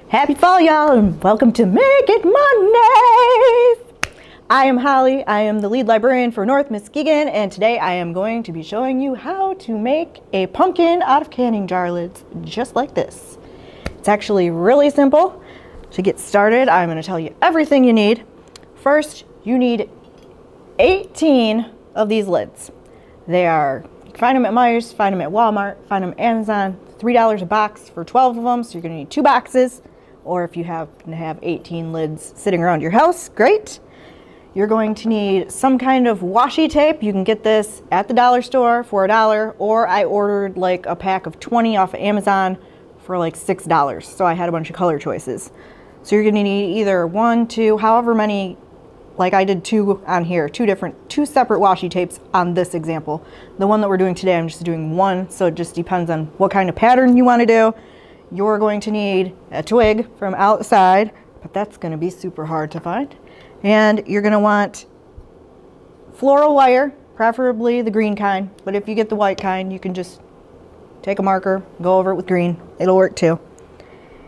Happy fall, y'all, and welcome to Make It Mondays! I am Holly. I am the lead librarian for North Muskegon, and today I am going to be showing you how to make a pumpkin out of canning jar lids, just like this. It's actually really simple. To get started, I'm going to tell you everything you need. First, you need 18 of these lids. They are, you can find them at Meijer's, find them at Walmart, find them at Amazon. $3 a box for 12 of them, so you're going to need 2 boxes. Or if you happen to have 18 lids sitting around your house, great. You're going to need some kind of washi tape. You can get this at the dollar store for $1, or I ordered like a pack of 20 off of Amazon for like $6. So I had a bunch of color choices. So you're gonna need either 1, 2, however many, like I did 2 on here, 2 separate washi tapes on this example. The one that we're doing today, I'm just doing 1, so it just depends on what kind of pattern you wanna do. You're going to need a twig from outside, but that's going to be super hard to find. And you're going to want floral wire, preferably the green kind, but if you get the white kind, you can just take a marker, go over it with green. It'll work too.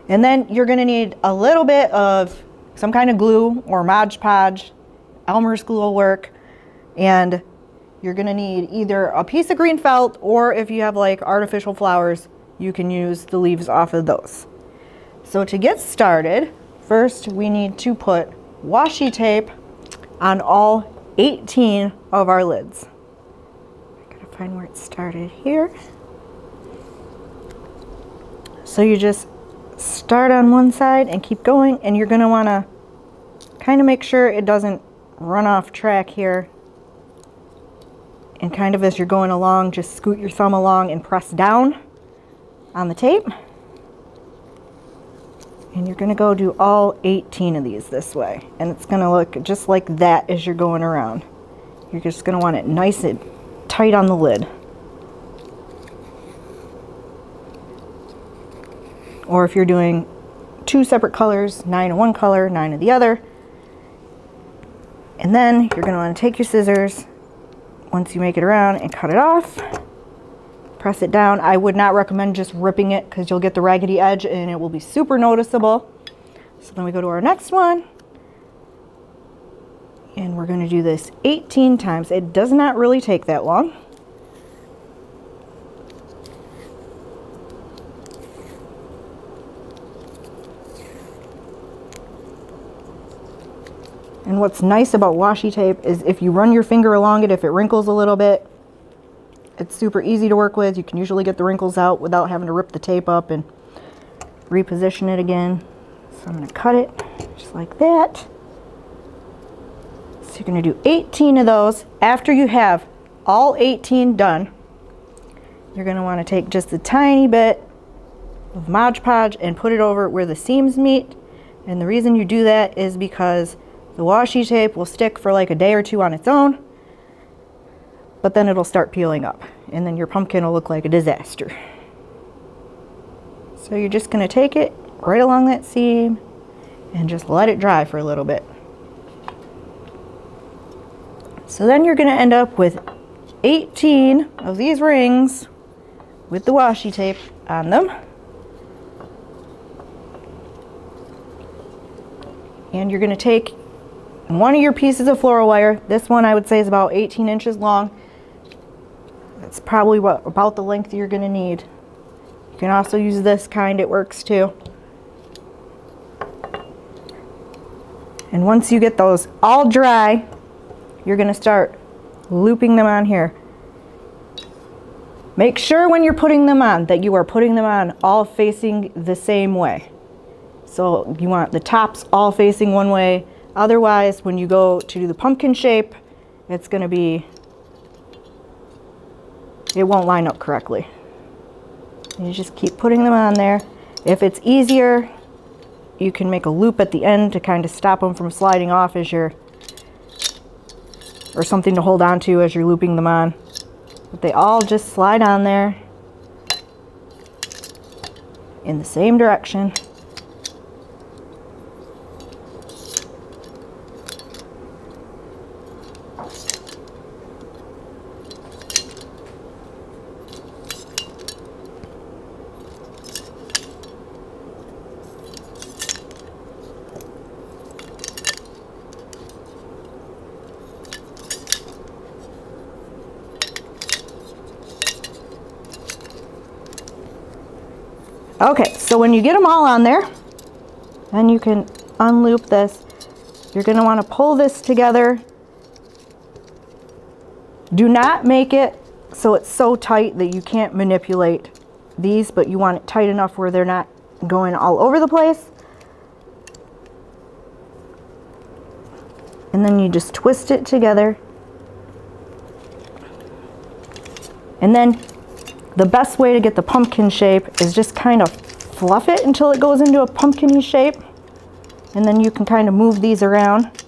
And then you're going to need a little bit of some kind of glue or Mod Podge. Elmer's glue will work. And you're going to need either a piece of green felt, or if you have like artificial flowers, you can use the leaves off of those. So to get started, first we need to put washi tape on all 18 of our lids. I gotta find where it started here. So you just start on one side and keep going, and you're gonna wanna kind of make sure it doesn't run off track here. And kind of as you're going along, just scoot your thumb along and press down on the tape, and you're going to go do all 18 of these this way, and it's going to look just like that as you're going around. You're just going to want it nice and tight on the lid. Or if you're doing 2 separate colors, 9 of one color, 9 of the other. And then you're going to want to take your scissors once you make it around and cut it off. Press it down. I would not recommend just ripping it because you'll get the raggedy edge and it will be super noticeable. So then we go to our next one. And we're going to do this 18 times. It does not really take that long. And what's nice about washi tape is if you run your finger along it, if it wrinkles a little bit, it's super easy to work with. You can usually get the wrinkles out without having to rip the tape up and reposition it again. So I'm going to cut it just like that. So you're going to do 18 of those. After you have all 18 done, you're going to want to take just a tiny bit of Mod Podge and put it over where the seams meet. And the reason you do that is because the washi tape will stick for like a day or 2 on its own, but then it'll start peeling up, and then your pumpkin will look like a disaster. So you're just going to take it right along that seam and just let it dry for a little bit. So then you're going to end up with 18 of these rings with the washi tape on them. And you're going to take one of your pieces of floral wire. This one I would say is about 18 inches long. That's probably about the length you're going to need. You can also use this kind, it works too. And once you get those all dry, you're going to start looping them on here. Make sure when you're putting them on that you are putting them on all facing the same way. So you want the tops all facing one way. Otherwise, when you go to do the pumpkin shape, it's going to be, it won't line up correctly. You just keep putting them on there. If it's easier, you can make a loop at the end to kind of stop them from sliding off as you're, or something to hold on to as you're looping them on. But they all just slide on there in the same direction. Okay, so when you get them all on there, then you can unloop this. You're going to want to pull this together. Do not make it so it's so tight that you can't manipulate these, but you want it tight enough where they're not going all over the place. And then you just twist it together. And then the best way to get the pumpkin shape is just kind of fluff it until it goes into a pumpkin-y shape. And then you can kind of move these around.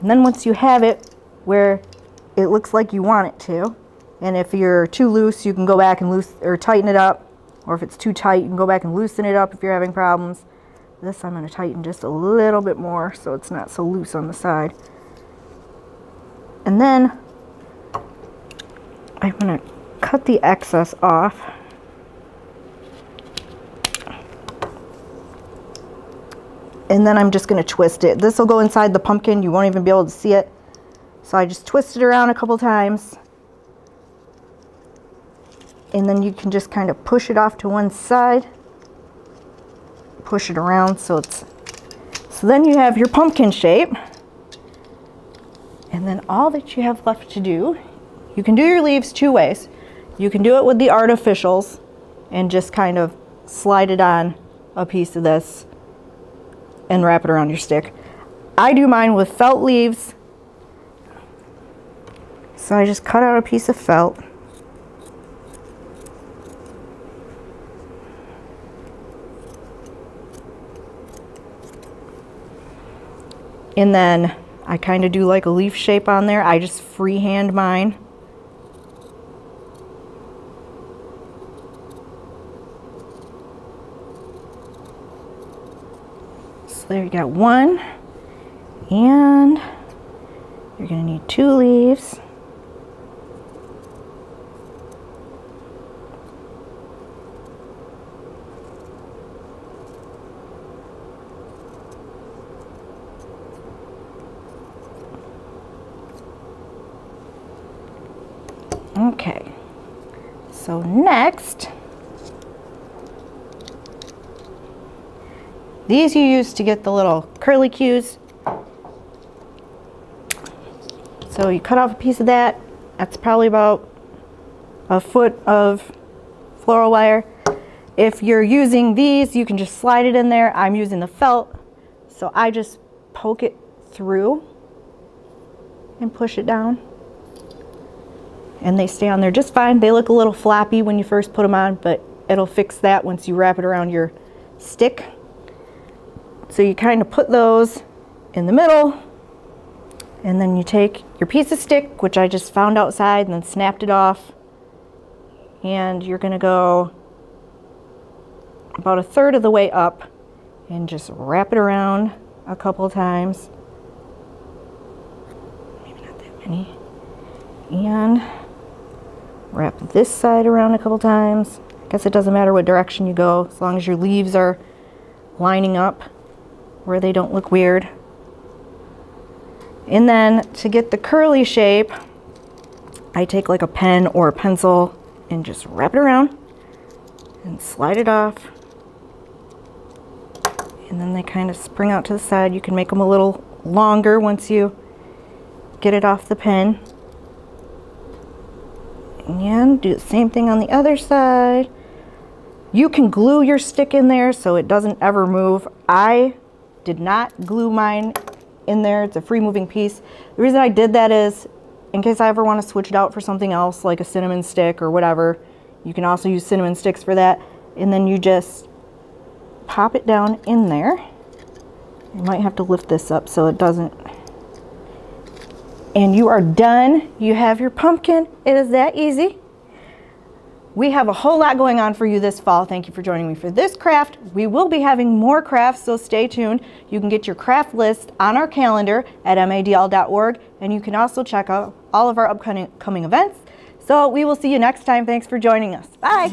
And then once you have it where it looks like you want it to, and if you're too loose, you can go back and tighten it up. Or if it's too tight, you can go back and loosen it up if you're having problems. This I'm going to tighten just a little bit more so it's not so loose on the side. And then I'm going to cut the excess off. And then I'm just going to twist it. This will go inside the pumpkin. You won't even be able to see it. So I just twist it around a couple times. And then you can just kind of push it off to one side. Push it around so then you have your pumpkin shape. And then all that you have left to do, you can do your leaves two ways. You can do it with the artificials and just kind of slide it on a piece of this and wrap it around your stick. I do mine with felt leaves. So I just cut out a piece of felt. And then I kind of do like a leaf shape on there. I just freehand mine. So there you got one. And you're going to need two leaves. Okay, so next, these you use to get the little curly cues. So you cut off a piece of that. That's probably about a foot of floral wire. If you're using these, you can just slide it in there. I'm using the felt, so I just poke it through and push it down. And they stay on there just fine. They look a little floppy when you first put them on, but it'll fix that once you wrap it around your stick. So you kind of put those in the middle, and then you take your piece of stick, which I just found outside and then snapped it off, and you're going to go about a third of the way up and just wrap it around a couple times. Maybe not that many. And wrap this side around a couple times. I guess it doesn't matter what direction you go, as long as your leaves are lining up where they don't look weird. And then to get the curly shape, I take like a pen or a pencil and just wrap it around and slide it off. And then they kind of spring out to the side. You can make them a little longer once you get it off the pen. And do the same thing on the other side. You can glue your stick in there so it doesn't ever move. I did not glue mine in there. It's a free moving piece. The reason I did that is in case I ever want to switch it out for something else, like a cinnamon stick or whatever. You can also use cinnamon sticks for that. And then you just pop it down in there. You might have to lift this up so it doesn't. And you are done. You have your pumpkin. It is that easy. We have a whole lot going on for you this fall. Thank you for joining me for this craft. We will be having more crafts, so stay tuned. You can get your craft list on our calendar at madl.org, and you can also check out all of our upcoming events. So we will see you next time. Thanks for joining us. Bye.